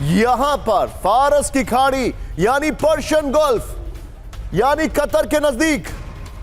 यहां पर फारस की खाड़ी यानी पर्शियन गल्फ यानी कतर के नजदीक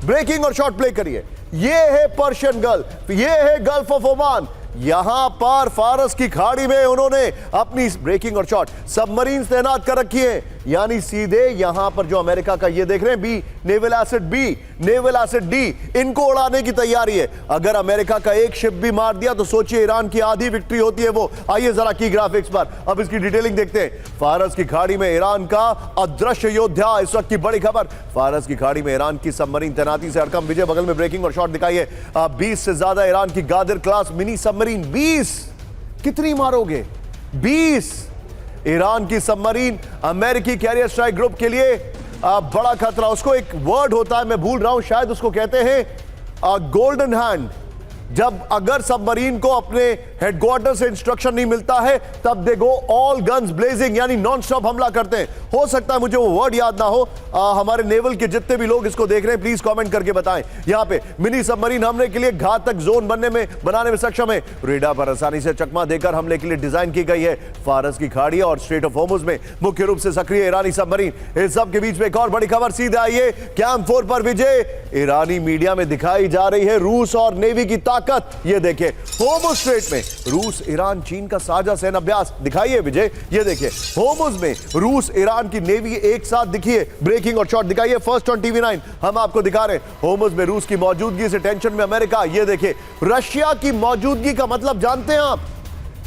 ब्रेकिंग और शॉट प्ले करिए। ये है पर्शियन गल्फ, ये है गल्फ ऑफ ओमान। यहां पर फारस की खाड़ी में उन्होंने अपनी ब्रेकिंग और शॉट सबमरीन तैनात कर रखी है, यानी सीधे यहां पर जो अमेरिका का ये देख रहे हैं बी नेवल एसिड डी, इनको उड़ाने की तैयारी है। अगर अमेरिका का एक शिप भी मार दिया तो सोचिए ईरान की आधी विक्ट्री होती है वो। आइए जरा की ग्राफिक्स पर अब इसकी डिटेलिंग देखते हैं। फारस की खाड़ी में ईरान का अदृश्य योद्धा, इस वक्त की बड़ी खबर। फारस की खाड़ी में ईरान की सबमरीन तैनाती से हड़कंप। विजय बगल में ब्रेकिंग और शॉट दिखाइए। 20 से ज्यादा ईरान की गादिर क्लास मिनी सबमरीन। 20 कितनी मारोगे? 20 ईरान की सबमरीन अमेरिकी कैरियर स्ट्राइक ग्रुप के लिए बड़ा खतरा। उसको एक वर्ड होता है, मैं भूल रहा हूं, शायद उसको कहते हैं गोल्डन हैंड। जब अगर सबमरीन को अपने हेडक्वार्टर से इंस्ट्रक्शन नहीं मिलता है तब दे गो ऑल गन्स ब्लेजिंग, यानी नॉन स्टॉप हमला करते हैं। हो सकता है मुझे वो वर्ड याद ना हो। हमारे नेवल के जितने भी लोग इसको देख रहे हैं प्लीज कमेंट करके बताएं। यहां पे मिनी सबमरीन हमले के लिए घातक जोन बनाने में सक्षम है। रेडार पर आसानी से चकमा देकर हमले के लिए डिजाइन की गई है। फारस की खाड़ी और स्ट्रेट ऑफ होर्मुज में मुख्य रूप से सक्रिय ईरानी सबमरीन। इस सब के बीच में एक और बड़ी खबर सीधे आई है कैंप 4 पर। विजय, ईरानी मीडिया में दिखाई जा रही है रूस और नेवी की ताकत। ये देखिए होर्मुज स्ट्रेट में रूस ईरान चीन का साझा सैन्य अभ्यास। दिखाइए विजय, ये देखिए होर्मुज में रूस ईरान की नेवी एक साथ दिखिए। ब्रेकिंग और शॉट दिखाइए फर्स्ट ऑन टीवी9 हम आपको दिखा रहे हैं। होर्मुज में रूस की मौजूदगी से टेंशन में अमेरिका। ये देखिए रशिया की मौजूदगी का मतलब जानते हैं आप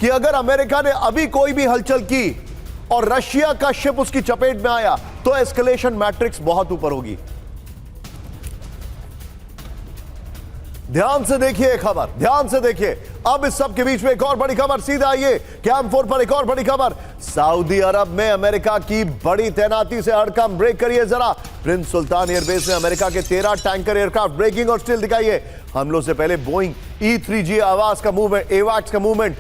कि अगर अमेरिका ने अभी कोई भी हलचल की और रशिया का शिप उसकी चपेट में आया तो एस्केलेशन मैट्रिक्स बहुत ऊपर होगी। ध्यान से देखिए खबर, ध्यान से देखिए। अब इस सब के बीच में एक और बड़ी खबर सीधा आइए कैंप 4 पर। एक और बड़ी खबर, सऊदी अरब में अमेरिका की बड़ी तैनाती से हड़कंप। ब्रेक करिए जरा। प्रिंस सुल्तान एयरबेस में अमेरिका के 13 टैंकर एयरक्राफ्ट। ब्रेकिंग और स्टिल दिखाइए। हमलों से पहले बोइंग E-3G आवाज का मूवमेंट, एवैक्स का मूवमेंट।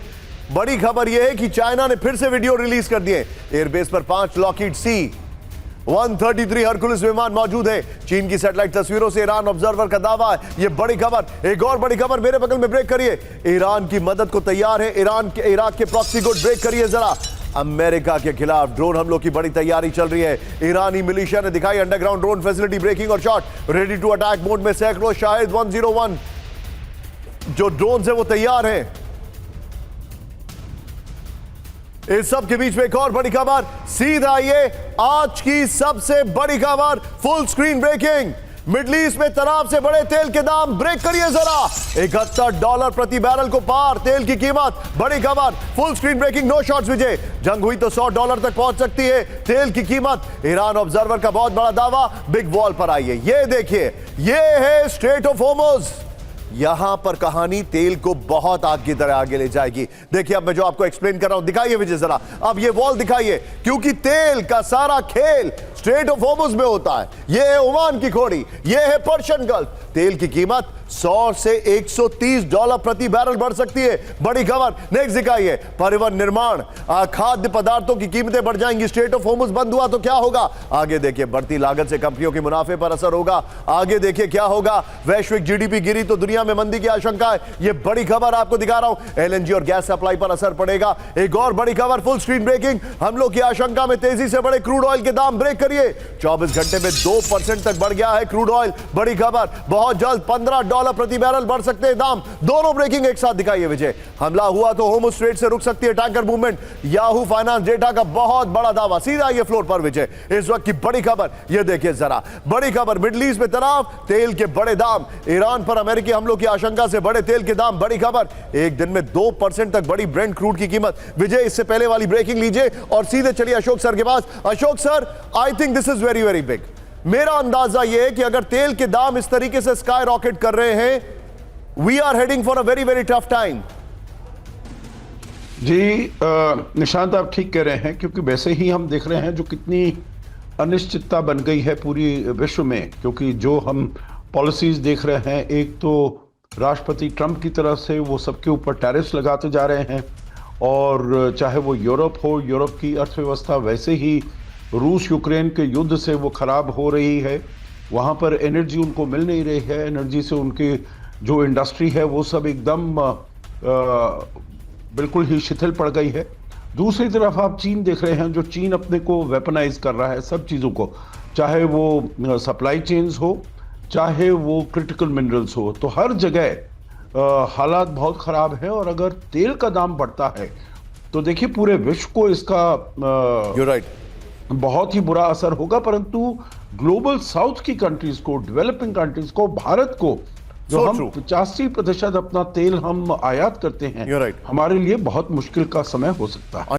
बड़ी खबर यह है कि चाइना ने फिर से वीडियो रिलीज कर दिए। एयरबेस पर 5 लॉकहीड C-133 हरकुलिस विमान मौजूद है। चीन की सैटेलाइट तस्वीरों से ईरान ऑब्जर्वर का दावा है। यह बड़ी खबर। एक और बड़ी खबर मेरे बगल में, ब्रेक करिए। ईरान की मदद को तैयार है इराक के प्रॉक्सी गुट। ब्रेक करिए जरा। अमेरिका के खिलाफ ड्रोन हमलों की बड़ी तैयारी चल रही है। ईरानी मिलिशिया ने दिखाई अंडरग्राउंड ड्रोन फैसिलिटी। ब्रेकिंग और shot. Ready to attack mode में सैकड़ों शाहिद 101 जो ड्रोन है वो तैयार है। इस सब के बीच में एक और बड़ी खबर सीधा आइए। आज की सबसे बड़ी खबर, full screen breaking. Middle east में तनाव से बढ़े तेल के दाम। ब्रेक करिए जरा। $71 प्रति बैरल को पार तेल की कीमत। बड़ी खबर, full screen breaking, no shots Vijay. जंग हुई तो $100 तक पहुंच सकती है तेल की कीमत। ईरान ऑब्जर्वर का बहुत बड़ा दावा। बिग वॉल पर आइए, ये देखिए, ये है स्ट्रेट ऑफ होर्मुज। यहां पर कहानी तेल को बहुत आग की तरह आगे ले जाएगी। देखिए अब मैं जो आपको एक्सप्लेन कर रहा हूं, दिखाइए विजय जरा। अब ये वॉल दिखाइए, क्योंकि तेल का सारा खेल स्ट्रेट ऑफ होर्मुज में होता है। ये है ओमान की खोड़ी, ये है पर्शियन गल्फ। तेल की कीमत $100 से $130 प्रति बैरल बढ़ सकती है। बड़ी खबर नेक्स्ट दिखाइए। परिवहन, निर्माण, खाद्य पदार्थों की कीमतें बढ़ जाएंगी। स्ट्रेट ऑफ होर्मुज बंद हुआ तो क्या होगा? आगे देखिए, बढ़ती लागत से कंपनियों के मुनाफे पर असर होगा। आगे देखिए क्या होगा। वैश्विक जीडीपी गिरी तो दुनिया में मंदी की आशंका है। यह बड़ी खबर आपको दिखा रहा हूं। एलएनजी और गैस सप्लाई पर असर पड़ेगा। एक और बड़ी खबर, फुल स्क्रीन ब्रेकिंग। हमलों की आशंका में तेजी से बढ़े क्रूड ऑयल के दाम। ब्रेक करिए। 24 घंटे में 2% तक बढ़ गया है क्रूड ऑयल। बड़ी खबर, बहुत जल्द $15 प्रति बैरल बढ़ सकते हैं दाम। दोनों ब्रेकिंग एक साथ दिखाइए विजय। हमला हुआ तो होर्मुज स्ट्रेट से रुक सकती है tanker movement. Yahoo finance data का बहुत बड़ा दावा। सीधा ये फ्लोर पर विजय। इस वक्त की बड़ी खबर ये देखिए जरा। बड़ी खबर, मिडल ईस्ट में तनाव, तेल के बड़े दाम। ईरान पर अमेरिकी हमलों की आशंका से बढ़े तेल के दाम। बड़ी खबर, एक दिन में 2% तक बढ़ी ब्रेंट क्रूड की कीमत। विजय इससे पहले वाली ब्रेकिंग लीजिए और सीधे चलिए अशोक सर के पास। Ashok sir, I think this is very very big. मेरा अंदाजा यह है कि अगर तेल के दाम इस तरीके से स्काई रॉकेट कर रहे हैं, we are heading for a very very tough time. जी निशांत, आप ठीक कह रहे हैं, क्योंकि वैसे ही हम देख रहे हैं जो कितनी अनिश्चितता बन गई है पूरी विश्व में। क्योंकि जो हम पॉलिसीज देख रहे हैं, एक तो राष्ट्रपति ट्रंप की तरफ से वो सबके ऊपर टैरिफ्स लगाते जा रहे हैं, और चाहे वो यूरोप हो, यूरोप की अर्थव्यवस्था वैसे ही रूस यूक्रेन के युद्ध से वो खराब हो रही है। वहाँ पर एनर्जी उनको मिल नहीं रही है। एनर्जी से उनकी जो इंडस्ट्री है वो सब एकदम बिल्कुल ही शिथिल पड़ गई है। दूसरी तरफ आप चीन देख रहे हैं, जो चीन अपने को वेपनाइज कर रहा है सब चीज़ों को, चाहे वो सप्लाई चेन्स हो, चाहे वो क्रिटिकल मिनरल्स हो, तो हर जगह हालात बहुत ख़राब है। और अगर तेल का दाम बढ़ता है तो देखिए पूरे विश्व को इसका यू राइट, बहुत ही बुरा असर होगा। परंतु ग्लोबल साउथ की कंट्रीज को, डेवलपिंग कंट्रीज को, भारत को, जो So हम true. 85% अपना तेल हम आयात करते हैं, You're right. हमारे लिए बहुत मुश्किल का समय हो सकता है।